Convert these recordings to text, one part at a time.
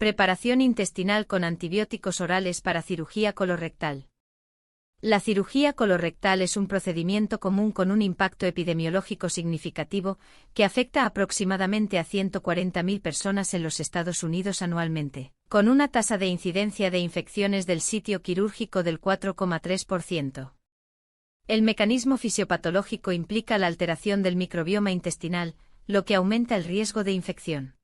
Preparación intestinal con antibióticos orales para cirugía colorectal. La cirugía colorectal es un procedimiento común con un impacto epidemiológico significativo que afecta aproximadamente a 140.000 personas en los Estados Unidos anualmente, con una tasa de incidencia de infecciones del sitio quirúrgico del 4,3%. El mecanismo fisiopatológico implica la alteración del microbioma intestinal, lo que aumenta el riesgo de infección.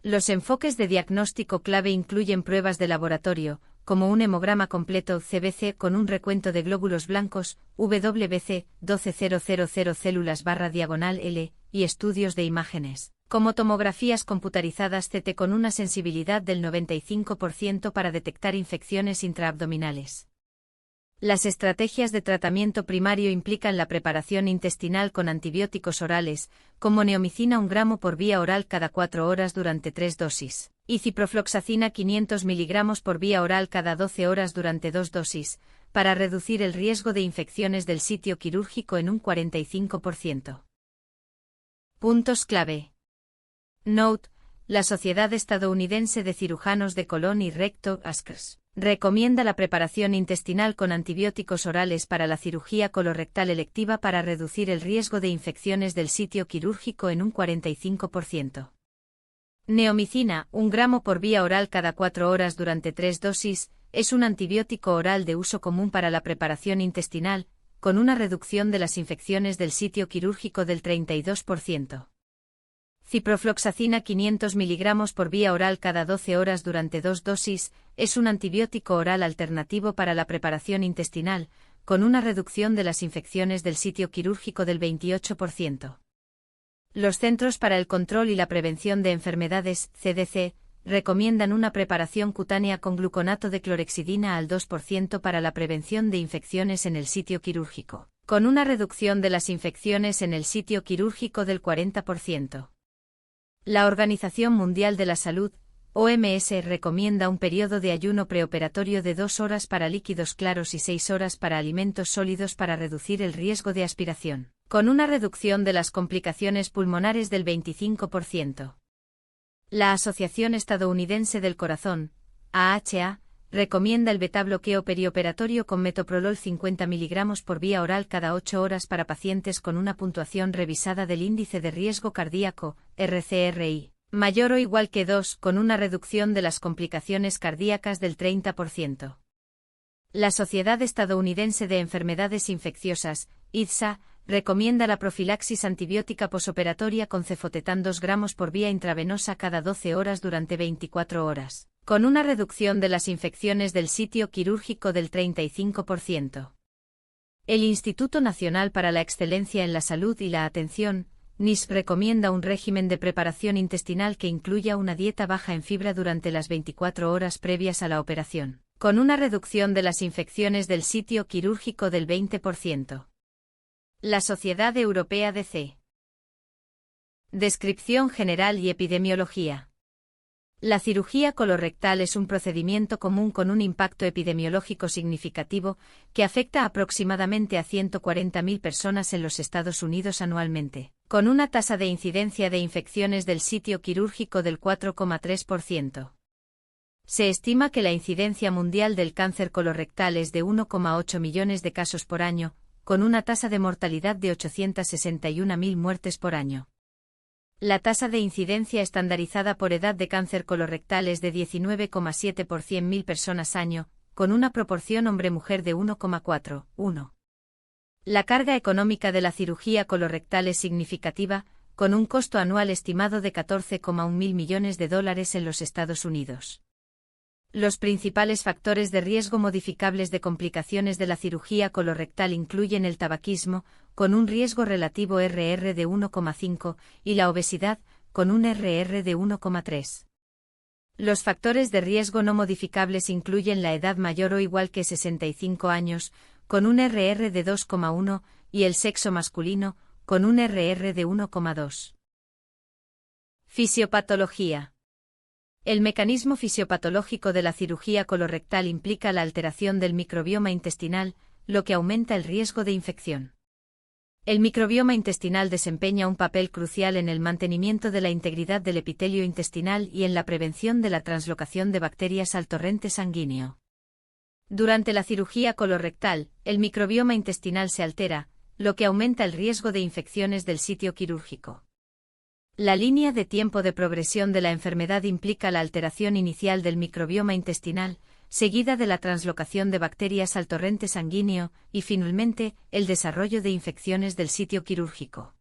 Los enfoques de diagnóstico clave incluyen pruebas de laboratorio, como un hemograma completo CBC con un recuento de glóbulos blancos, WBC, 12,000 células/L, y estudios de imágenes, como tomografías computarizadas CT con una sensibilidad del 95% para detectar infecciones intraabdominales. Las estrategias de tratamiento primario implican la preparación intestinal con antibióticos orales, como neomicina 1 gramo por vía oral cada 4 horas durante 3 dosis, y ciprofloxacina 500 mg por vía oral cada 12 horas durante 2 dosis, para reducir el riesgo de infecciones del sitio quirúrgico en un 45%. Puntos clave. Note: la Sociedad Estadounidense de Cirujanos de Colon y Recto, ASCRS, recomienda la preparación intestinal con antibióticos orales para la cirugía colorectal electiva para reducir el riesgo de infecciones del sitio quirúrgico en un 45%. Neomicina, 1 gramo por vía oral cada 4 horas durante 3 dosis, es un antibiótico oral de uso común para la preparación intestinal, con una reducción de las infecciones del sitio quirúrgico del 32%. Ciprofloxacina 500 mg por vía oral cada 12 horas durante 2 dosis, es un antibiótico oral alternativo para la preparación intestinal, con una reducción de las infecciones del sitio quirúrgico del 28%. Los Centros para el Control y la Prevención de Enfermedades, CDC, recomiendan una preparación cutánea con gluconato de clorhexidina al 2% para la prevención de infecciones en el sitio quirúrgico, con una reducción de las infecciones en el sitio quirúrgico del 40%. La Organización Mundial de la Salud, OMS, recomienda un periodo de ayuno preoperatorio de 2 horas para líquidos claros y 6 horas para alimentos sólidos para reducir el riesgo de aspiración, con una reducción de las complicaciones pulmonares del 25%. La Asociación Estadounidense del Corazón, AHA, recomienda el beta-bloqueo perioperatorio con metoprolol 50 mg por vía oral cada 8 horas para pacientes con una puntuación revisada del índice de riesgo cardíaco, RCRI, mayor o igual que 2, con una reducción de las complicaciones cardíacas del 30%. La Sociedad Estadounidense de Enfermedades Infecciosas, IDSA, recomienda la profilaxis antibiótica posoperatoria con cefotetán 2 gramos por vía intravenosa cada 12 horas durante 24 horas, con una reducción de las infecciones del sitio quirúrgico del 35%. El Instituto Nacional para la Excelencia en la Salud y la Atención, NISP, recomienda un régimen de preparación intestinal que incluya una dieta baja en fibra durante las 24 horas previas a la operación, con una reducción de las infecciones del sitio quirúrgico del 20%. La Sociedad Europea de C. Descripción general y epidemiología. La cirugía colorectal es un procedimiento común con un impacto epidemiológico significativo que afecta aproximadamente a 140.000 personas en los Estados Unidos anualmente, con una tasa de incidencia de infecciones del sitio quirúrgico del 4,3%. Se estima que la incidencia mundial del cáncer colorectal es de 1,8 millones de casos por año, con una tasa de mortalidad de 861.000 muertes por año. La tasa de incidencia estandarizada por edad de cáncer colorectal es de 19,7 por 100.000 personas año, con una proporción hombre-mujer de 1,4:1. La carga económica de la cirugía colorectal es significativa, con un costo anual estimado de 14,1 mil millones de dólares en los Estados Unidos. Los principales factores de riesgo modificables de complicaciones de la cirugía colorectal incluyen el tabaquismo, con un riesgo relativo RR de 1,5, y la obesidad, con un RR de 1,3. Los factores de riesgo no modificables incluyen la edad mayor o igual que 65 años, con un RR de 2,1, y el sexo masculino, con un RR de 1,2. Fisiopatología. El mecanismo fisiopatológico de la cirugía colorectal implica la alteración del microbioma intestinal, lo que aumenta el riesgo de infección. El microbioma intestinal desempeña un papel crucial en el mantenimiento de la integridad del epitelio intestinal y en la prevención de la translocación de bacterias al torrente sanguíneo. Durante la cirugía colorectal, el microbioma intestinal se altera, lo que aumenta el riesgo de infecciones del sitio quirúrgico. La línea de tiempo de progresión de la enfermedad implica la alteración inicial del microbioma intestinal, seguida de la translocación de bacterias al torrente sanguíneo, y finalmente, el desarrollo de infecciones del sitio quirúrgico.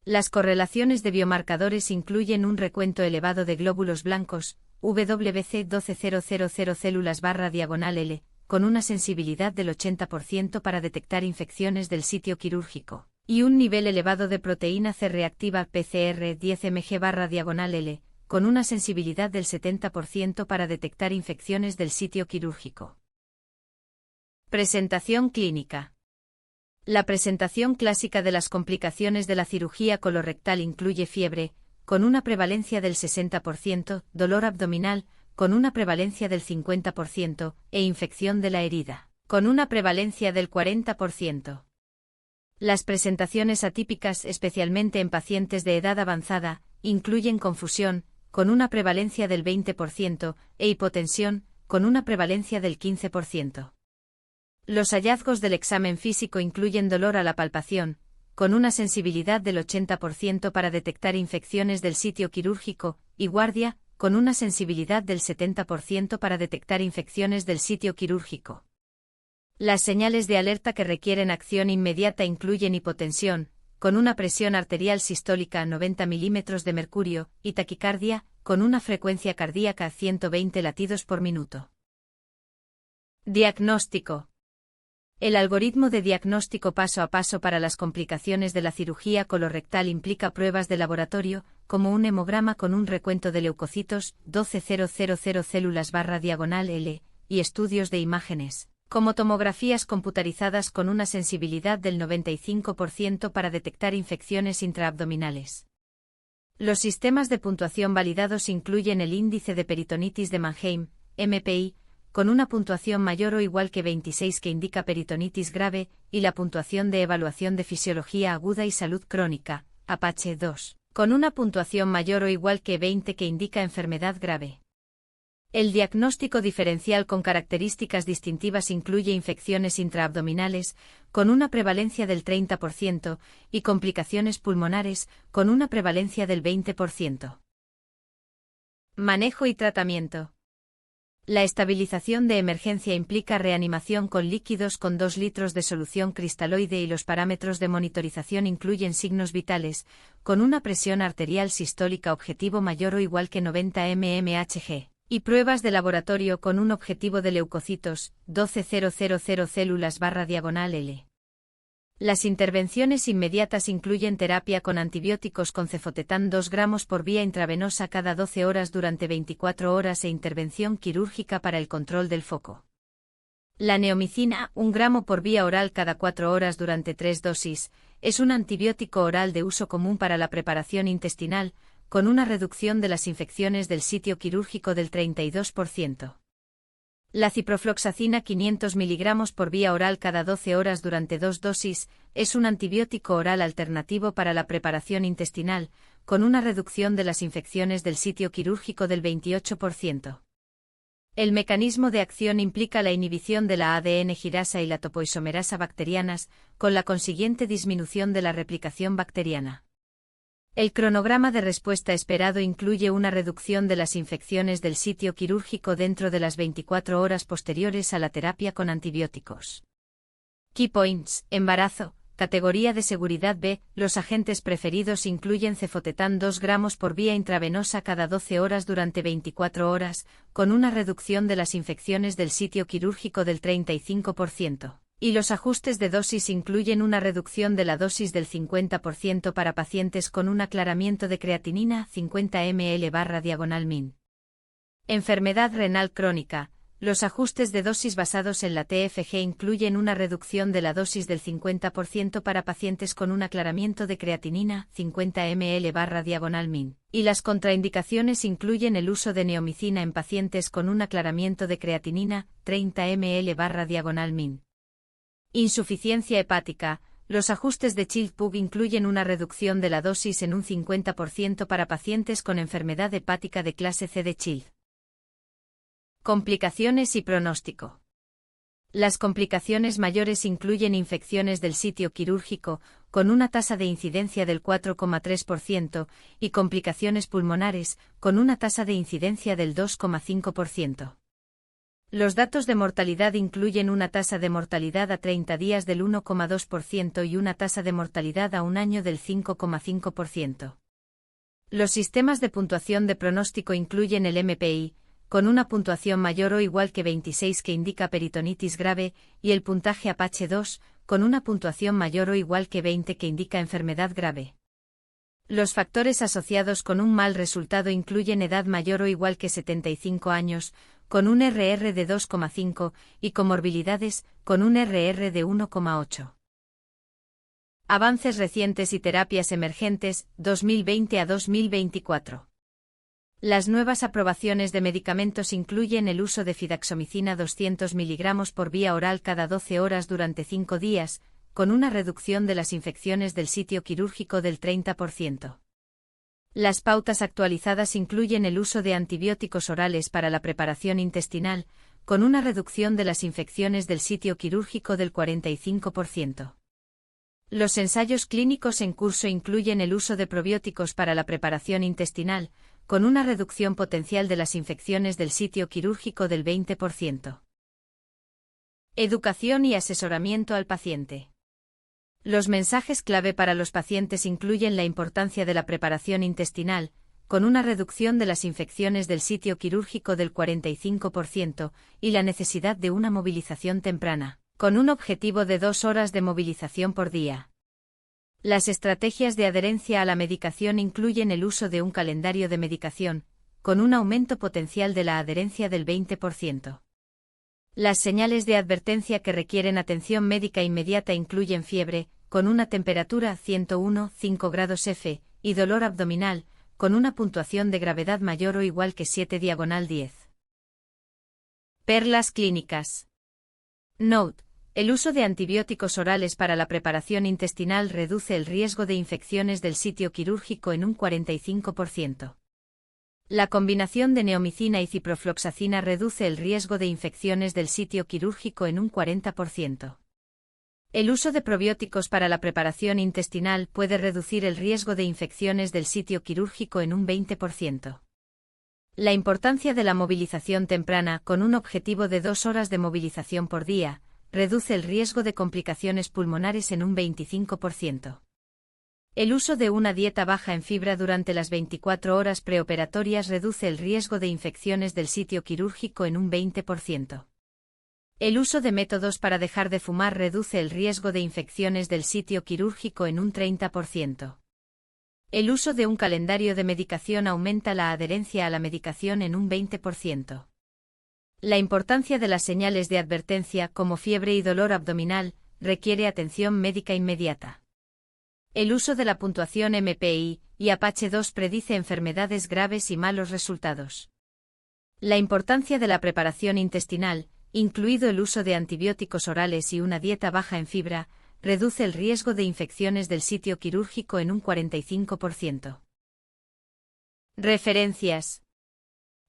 Las correlaciones de biomarcadores incluyen un recuento elevado de glóbulos blancos, WBC 12000 células/L, con una sensibilidad del 80% para detectar infecciones del sitio quirúrgico, y un nivel elevado de proteína C reactiva PCR 10 mg/L, con una sensibilidad del 70% para detectar infecciones del sitio quirúrgico. Presentación clínica. La presentación clásica de las complicaciones de la cirugía colorectal incluye fiebre, con una prevalencia del 60%, dolor abdominal, con una prevalencia del 50%, e infección de la herida, con una prevalencia del 40%. Las presentaciones atípicas, especialmente en pacientes de edad avanzada, incluyen confusión, con una prevalencia del 20%, e hipotensión, con una prevalencia del 15%. Los hallazgos del examen físico incluyen dolor a la palpación, con una sensibilidad del 80% para detectar infecciones del sitio quirúrgico, y guardia, con una sensibilidad del 70% para detectar infecciones del sitio quirúrgico. Las señales de alerta que requieren acción inmediata incluyen hipotensión, con una presión arterial sistólica a 90 milímetros de mercurio, y taquicardia, con una frecuencia cardíaca a 120 latidos por minuto. Diagnóstico. El algoritmo de diagnóstico paso a paso para las complicaciones de la cirugía colorectal implica pruebas de laboratorio, como un hemograma con un recuento de leucocitos, 12000 células/L, y estudios de imágenes, como tomografías computarizadas con una sensibilidad del 95% para detectar infecciones intraabdominales. Los sistemas de puntuación validados incluyen el índice de peritonitis de Mannheim, MPI, con una puntuación mayor o igual que 26 que indica peritonitis grave, y la puntuación de evaluación de fisiología aguda y salud crónica, Apache 2, con una puntuación mayor o igual que 20 que indica enfermedad grave. El diagnóstico diferencial con características distintivas incluye infecciones intraabdominales, con una prevalencia del 30%, y complicaciones pulmonares, con una prevalencia del 20%. Manejo y tratamiento. La estabilización de emergencia implica reanimación con líquidos con 2 litros de solución cristaloide y los parámetros de monitorización incluyen signos vitales, con una presión arterial sistólica objetivo mayor o igual que 90 mmHg, y pruebas de laboratorio con un objetivo de leucocitos, 12000 células/L. Las intervenciones inmediatas incluyen terapia con antibióticos con cefotetán 2 gramos por vía intravenosa cada 12 horas durante 24 horas e intervención quirúrgica para el control del foco. La neomicina, 1 gramo por vía oral cada 4 horas durante 3 dosis, es un antibiótico oral de uso común para la preparación intestinal, con una reducción de las infecciones del sitio quirúrgico del 32%. La ciprofloxacina 500 mg por vía oral cada 12 horas durante 2 dosis, es un antibiótico oral alternativo para la preparación intestinal, con una reducción de las infecciones del sitio quirúrgico del 28%. El mecanismo de acción implica la inhibición de la ADN girasa y la topoisomerasa bacterianas, con la consiguiente disminución de la replicación bacteriana. El cronograma de respuesta esperado incluye una reducción de las infecciones del sitio quirúrgico dentro de las 24 horas posteriores a la terapia con antibióticos. Key Points: embarazo, categoría de seguridad B. Los agentes preferidos incluyen cefotetán 2 gramos por vía intravenosa cada 12 horas durante 24 horas, con una reducción de las infecciones del sitio quirúrgico del 35%. Y los ajustes de dosis incluyen una reducción de la dosis del 50% para pacientes con un aclaramiento de creatinina 50 ml/min. Enfermedad renal crónica. Los ajustes de dosis basados en la TFG incluyen una reducción de la dosis del 50% para pacientes con un aclaramiento de creatinina 50 ml/min. Y las contraindicaciones incluyen el uso de neomicina en pacientes con un aclaramiento de creatinina 30 ml/min. Insuficiencia hepática. Los ajustes de Child-Pugh incluyen una reducción de la dosis en un 50% para pacientes con enfermedad hepática de clase C de Child. Complicaciones y pronóstico. Las complicaciones mayores incluyen infecciones del sitio quirúrgico, con una tasa de incidencia del 4,3%, y complicaciones pulmonares, con una tasa de incidencia del 2,5%. Los datos de mortalidad incluyen una tasa de mortalidad a 30 días del 1,2% y una tasa de mortalidad a un año del 5,5%. Los sistemas de puntuación de pronóstico incluyen el MPI, con una puntuación mayor o igual que 26 que indica peritonitis grave, y el puntaje Apache 2, con una puntuación mayor o igual que 20 que indica enfermedad grave. Los factores asociados con un mal resultado incluyen edad mayor o igual que 75 años, con un RR de 2,5, y comorbilidades, con un RR de 1,8. Avances recientes y terapias emergentes, 2020 a 2024. Las nuevas aprobaciones de medicamentos incluyen el uso de fidaxomicina 200 mg por vía oral cada 12 horas durante 5 días, con una reducción de las infecciones del sitio quirúrgico del 30%. Las pautas actualizadas incluyen el uso de antibióticos orales para la preparación intestinal, con una reducción de las infecciones del sitio quirúrgico del 45%. Los ensayos clínicos en curso incluyen el uso de probióticos para la preparación intestinal, con una reducción potencial de las infecciones del sitio quirúrgico del 20%. Educación y asesoramiento al paciente. Los mensajes clave para los pacientes incluyen la importancia de la preparación intestinal, con una reducción de las infecciones del sitio quirúrgico del 45%, y la necesidad de una movilización temprana, con un objetivo de 2 horas de movilización por día. Las estrategias de adherencia a la medicación incluyen el uso de un calendario de medicación, con un aumento potencial de la adherencia del 20%. Las señales de advertencia que requieren atención médica inmediata incluyen fiebre, con una temperatura 101,5 grados F, y dolor abdominal, con una puntuación de gravedad mayor o igual que 7/10. Perlas clínicas. Note: el uso de antibióticos orales para la preparación intestinal reduce el riesgo de infecciones del sitio quirúrgico en un 45%. La combinación de neomicina y ciprofloxacina reduce el riesgo de infecciones del sitio quirúrgico en un 40%. El uso de probióticos para la preparación intestinal puede reducir el riesgo de infecciones del sitio quirúrgico en un 20%. La importancia de la movilización temprana, con un objetivo de 2 horas de movilización por día, reduce el riesgo de complicaciones pulmonares en un 25%. El uso de una dieta baja en fibra durante las 24 horas preoperatorias reduce el riesgo de infecciones del sitio quirúrgico en un 20%. El uso de métodos para dejar de fumar reduce el riesgo de infecciones del sitio quirúrgico en un 30%. El uso de un calendario de medicación aumenta la adherencia a la medicación en un 20%. La importancia de las señales de advertencia, como fiebre y dolor abdominal, requiere atención médica inmediata. El uso de la puntuación MPI y Apache 2 predice enfermedades graves y malos resultados. La importancia de la preparación intestinal, incluido el uso de antibióticos orales y una dieta baja en fibra, reduce el riesgo de infecciones del sitio quirúrgico en un 45%. Referencias.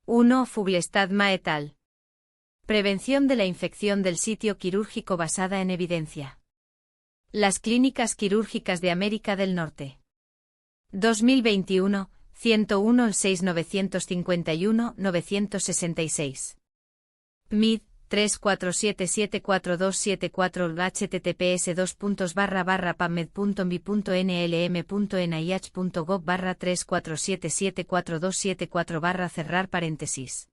1. Fuglestad et al. Prevención de la infección del sitio quirúrgico basada en evidencia. Las Clínicas Quirúrgicas de América del Norte. 2021, 101 6951-966. MID, 34774274 https://pubmed.bi.nlm.nih.gov/34774274 cerrar paréntesis.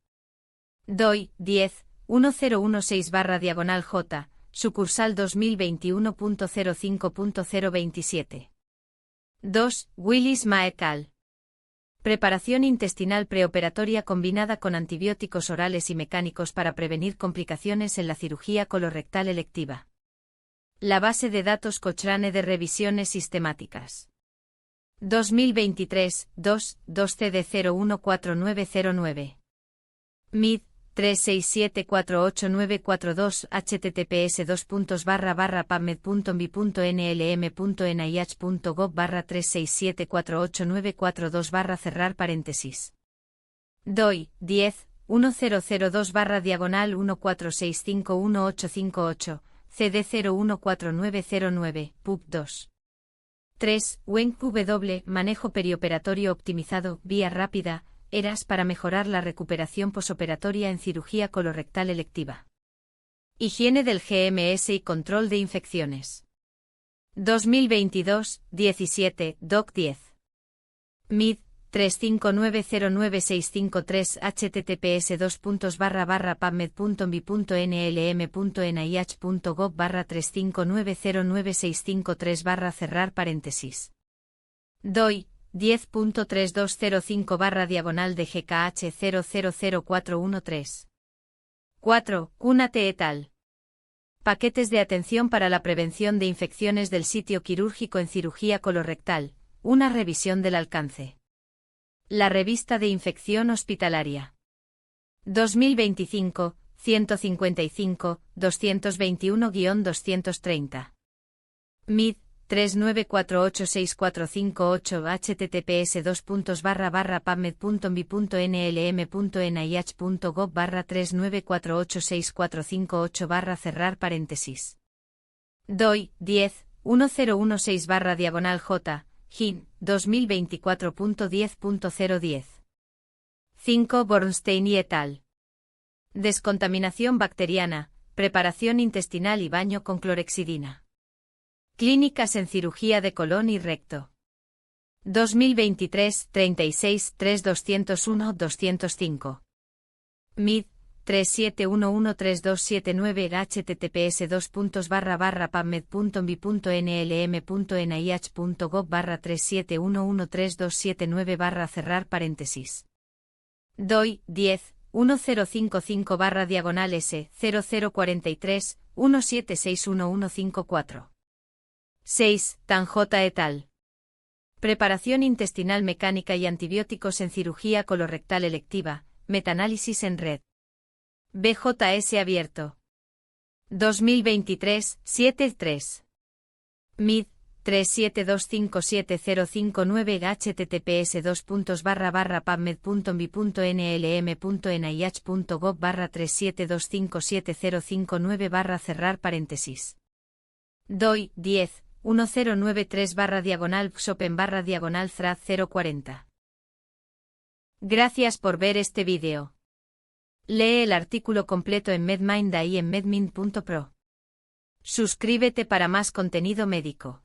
DOI, 10-1016/J, sucursal 2021.05.027. 2. Willis Ma et al. Preparación intestinal preoperatoria combinada con antibióticos orales y mecánicos para prevenir complicaciones en la cirugía colorectal electiva. La base de datos Cochrane de revisiones sistemáticas. 2023, 2, 2CD014909. MID, 367489942 https://pubmed.pubmed.nih.gov/367489942 cerrar paréntesis. DOI 10.1002/14651858 CD014909 pub 2. 3. WenQW manejo perioperatorio optimizado vía rápida ERAS para mejorar la recuperación posoperatoria en cirugía colorectal electiva. Higiene del GMS y control de infecciones. 2022, 17, Doc 10. MID 3590963 https://pubmed.pubmed.nih.gov/3590963 cerrar paréntesis. DOI 10.3205//DGKH 000413. 4. Cúnate et al. Paquetes de atención para la prevención de infecciones del sitio quirúrgico en cirugía colorectal, una revisión del alcance. La revista de infección hospitalaria. 2025, 155, 221-230. MID 394864558 https://pubmed.pubmed.nih.gov/394864558 cerrar paréntesis. DOI 10.1016/J, HIN, 2024.10.010. 5. Bornstein y et al. Descontaminación bacteriana, preparación intestinal y baño con clorexidina. Clínicas en cirugía de colon y recto. 2023, 36, 3-201-205. MID 37113279 https://pubmed.pubmed.nih.gov/3711329 cerrar paréntesis. DOI 10.1055/S 0043 17611154. 6. Tanjota et al. Preparación intestinal mecánica y antibióticos en cirugía colorectal electiva, metaanálisis en red. BJS abierto. 2023, 7-3. MID 372570559 https://pubmed.pubmed.nih.gov/372570559 cerrar paréntesis. DOI 10.1093//psopen/thread 040. Gracias por ver este vídeo. Lee el artículo completo en MedMinda y en medmind.pro. Suscríbete para más contenido médico.